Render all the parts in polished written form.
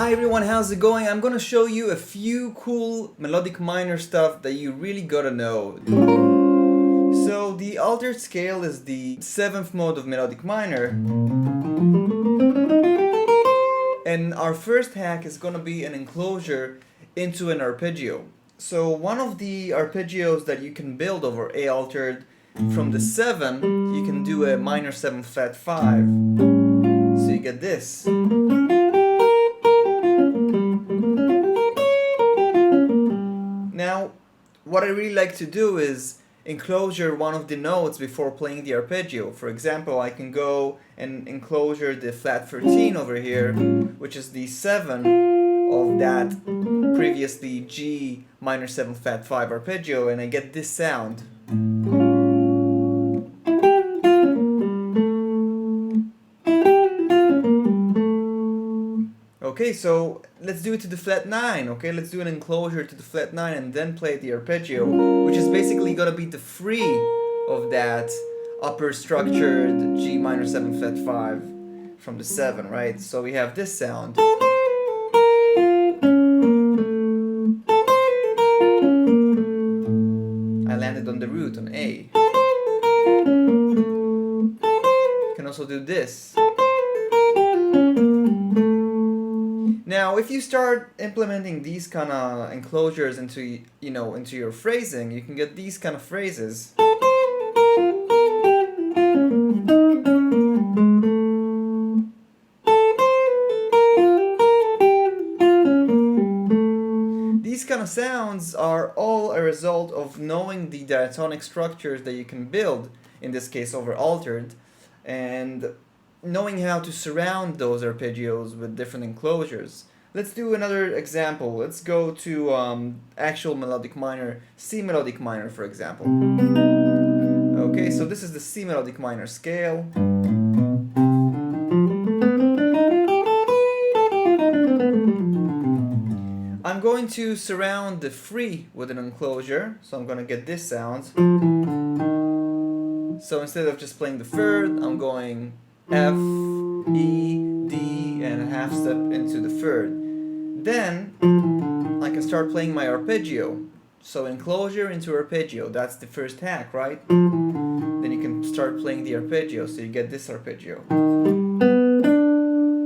Hi everyone, how's it going? I'm gonna show you a few cool melodic minor stuff that you really gotta know. So the altered scale is the 7th mode of melodic minor. And our first hack is gonna be an enclosure into an arpeggio. So one of the arpeggios that you can build over A altered from the 7, you can do a minor 7 flat 5. So you get this. Now, what I really like to do is enclosure one of the notes before playing the arpeggio. For example, I can go and enclosure the flat 13 over here, which is the 7 of that previously G minor 7 flat 5 arpeggio, and I get this sound. Okay, so let's do it to the flat 9, okay? Let's do an enclosure to the flat 9 and then play the arpeggio, which is basically gonna be the free of that upper structured G minor 7 flat 5 from the 7, right? So we have this sound. I landed on the root, on A. You can also do this. Now, if you start implementing these kind of enclosures into, into your phrasing, you can get these kind of phrases. These kind of sounds are all a result of knowing the diatonic structures that you can build, in this case over altered, and knowing how to surround those arpeggios with different enclosures. Let's do another example. Let's go to actual melodic minor, C melodic minor, for example. Okay, so this is the C melodic minor scale. I'm going to surround the free with an enclosure, so I'm going to get this sound. So instead of just playing the third, I'm going F, E, D, and a half step into the third. Then I can start playing my arpeggio. So enclosure into arpeggio, that's the first hack, right? Then you can start playing the arpeggio, so you get this arpeggio.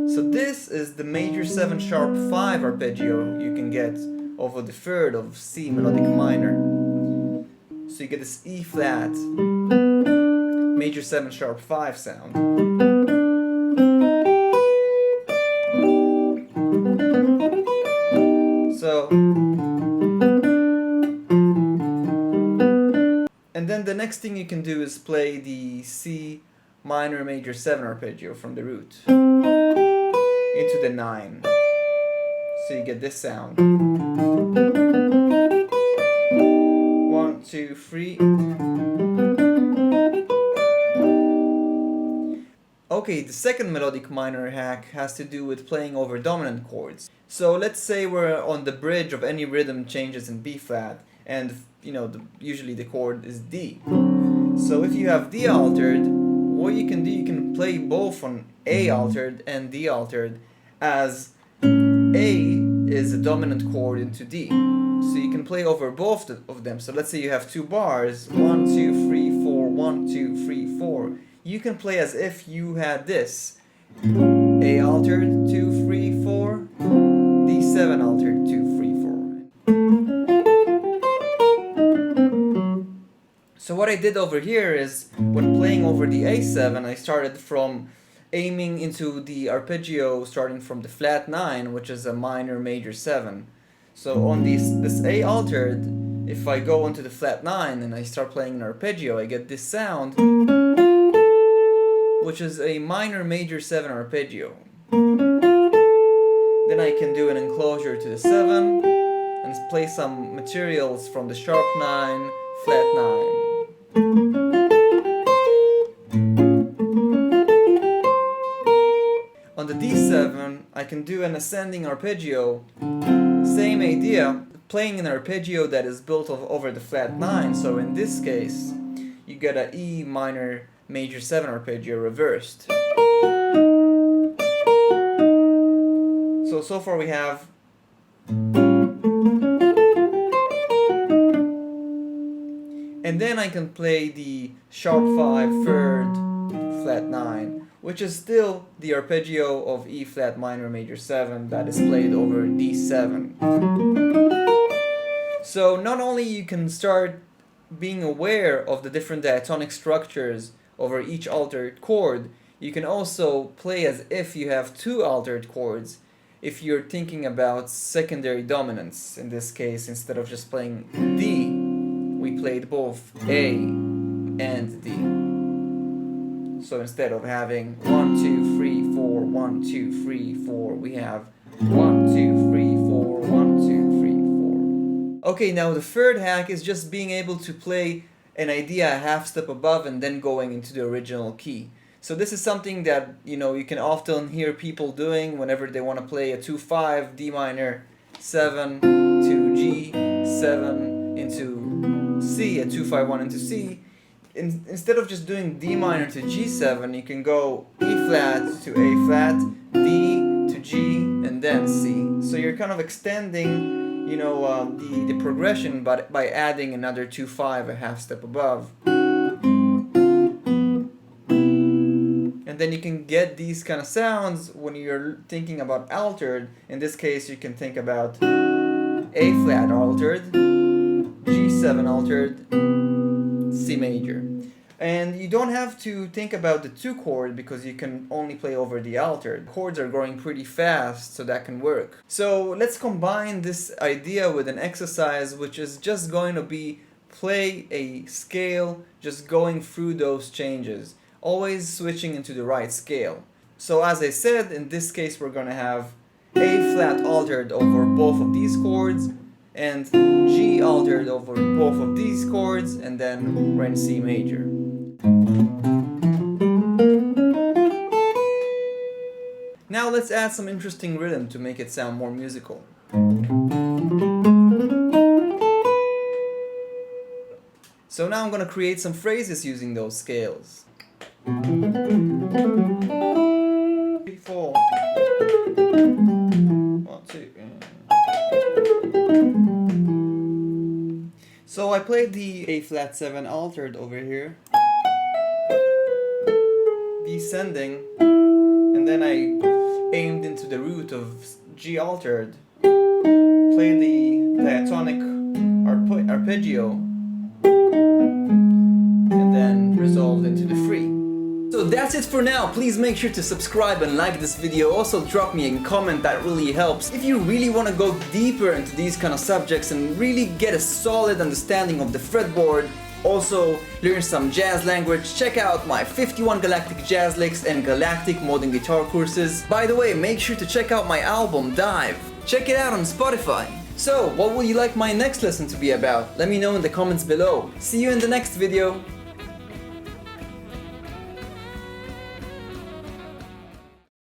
So this is the major 7 sharp 5 arpeggio you can get over the third of C melodic minor. So you get this E flat, major 7 sharp 5 sound. So, and then the next thing you can do is play the C minor major 7 arpeggio from the root into the 9. So you get this sound. 1, 2, 3. Okay, the second melodic minor hack has to do with playing over dominant chords. So let's say we're on the bridge of any rhythm changes in B flat, and usually the chord is D. So if you have D altered, what you can do, you can play both on A altered and D altered, as A is a dominant chord into D. So you can play over both of them. So let's say you have 2 bars, 1, 2, 3, 4, 1, 2, 3, 4. You can play as if you had this. A altered, 2, 3, 4. D7 altered, 2, 3, 4. So what I did over here is, when playing over the A7, I started from aiming into the arpeggio starting from the flat 9, which is a minor major 7. So on this A altered, if I go into the flat 9 and I start playing an arpeggio, I get this sound, which is a minor major 7 arpeggio. Then I can do an enclosure to the 7 and play some materials from the sharp 9, flat 9. On the D7, I can do an ascending arpeggio. Same idea, playing an arpeggio that is built over the flat 9. So in this case, you get a E minor major 7 arpeggio reversed. So So far we have and then I can play the sharp 5 3rd flat 9, which is still the arpeggio of E flat minor major 7 that is played over D7. So not only you can start being aware of the different diatonic structures over each altered chord, you can also play as if you have two altered chords if you're thinking about secondary dominance. In this case, instead of just playing D, we played both A and D. So instead of having 1, 2, 3, 4, 1, 2, 3, 4, we have 1, 2, 3, 4, 1, 2, 3, 4. Okay, now the third hack is just being able to play an idea a half step above and then going into the original key. So this is something that you can often hear people doing whenever they want to play a 2-5 D minor 7 to G 7 into C, a 2-5-1 into C. Instead of just doing D minor to G7, you can go E flat to A flat, D to G, and then C. So you're kind of extending the progression by adding another 2-5 a half step above. And then you can get these kind of sounds when you're thinking about altered. In this case, you can think about A flat altered, G7 altered, C major. And you don't have to think about the 2 chord because you can only play over the altered. Chords are growing pretty fast, so that can work. So let's combine this idea with an exercise which is just going to be play a scale, just going through those changes, always switching into the right scale. So as I said, in this case we're going to have A flat altered over both of these chords, and G altered over both of these chords, and then we're in C major. Now let's add some interesting rhythm to make it sound more musical. So now I'm going to create some phrases using those scales. 3, 4. 1, 2. So I played the A flat 7 altered over here, descending, and then I aimed into the root of G altered, played the diatonic arpeggio, and then resolved into the 3. So that's it for now. Please make sure to subscribe and like this video. Also drop me a comment, that really helps. If you really want to go deeper into these kind of subjects and really get a solid understanding of the fretboard, also learn some jazz language, check out my 51 Galactic Jazz Licks and Galactic Modern Guitar courses. By the way, make sure to check out my album, Dive. Check it out on Spotify. So, what would you like my next lesson to be about? Let me know in the comments below. See you in the next video.